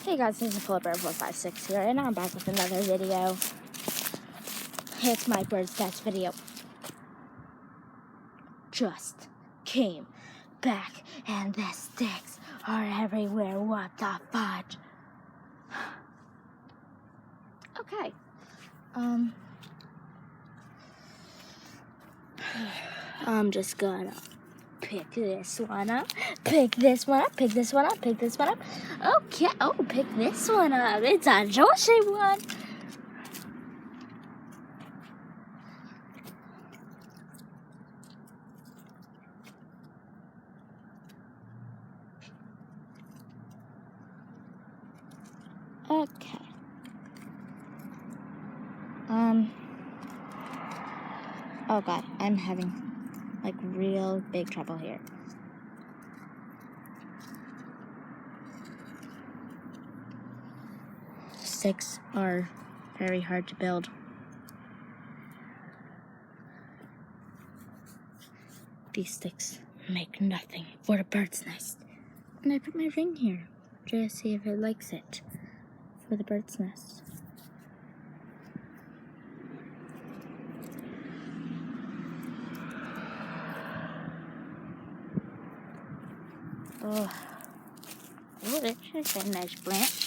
Hey guys, this is PolarBear456 here, and I'm back with another video. It's my bird stats video. Just came back, and the sticks are everywhere. What the fudge? Okay. I'm just gonna pick this one up, pick this one up, pick this one up, pick this one up. Okay, oh, pick this one up. It's a Joshi one. Okay. Oh God, I'm having like real big trouble here. Sticks are very hard to build. These sticks make nothing for a bird's nest. And I put my ring here just to see if it likes it for the bird's nest. Oh, this is a nice branch.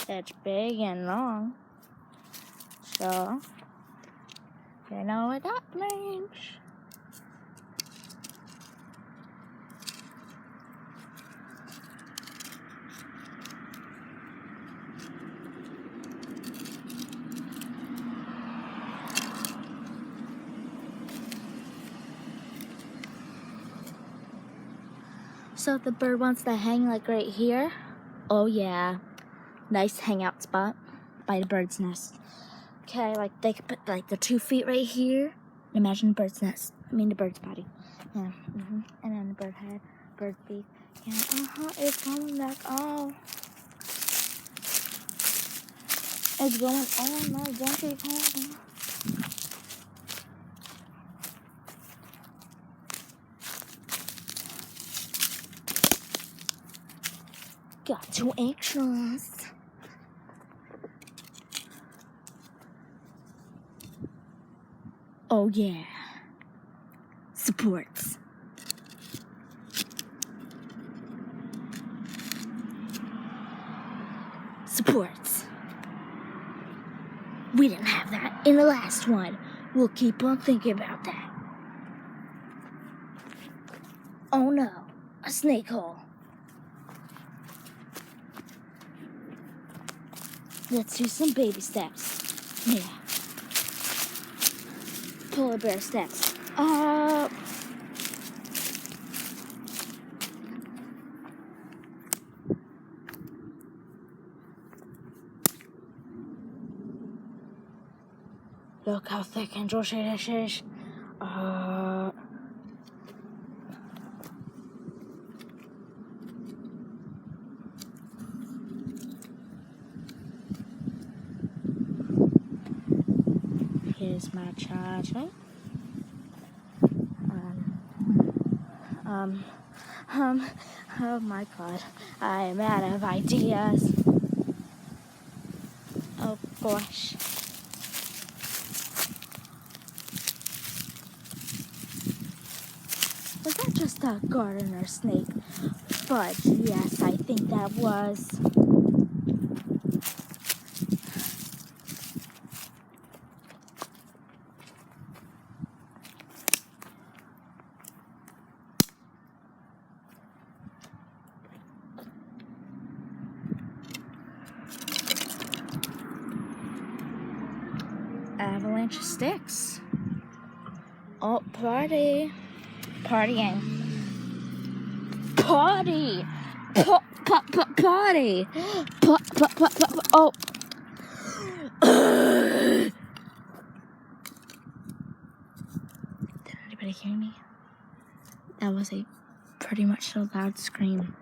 It's big and long, so you know what that means. So if the bird wants to hang like right here, oh yeah, nice hangout spot by the bird's nest. Okay, like they could put like the 2 feet right here. Imagine the bird's nest. I mean the bird's body. Yeah, and then the bird head, bird feet. Yeah, it's going back. Oh, it's going on. No, don't keep holding. Got 2 anxious. Oh yeah. Supports. Supports. We didn't have that in the last one. We'll keep on thinking about that. Oh no, a snake hole. Let's do some baby steps. Yeah. Polar bear steps. Up. Look how thick and juicy this is. Here's my charger. Oh my God, I am out of ideas. Oh gosh. Was that just a gardener snake? But yes, I think that was. Avalanche of sticks. Oh, party. Partying. Party. Party. Oh. Did anybody hear me? That was a pretty much a loud scream.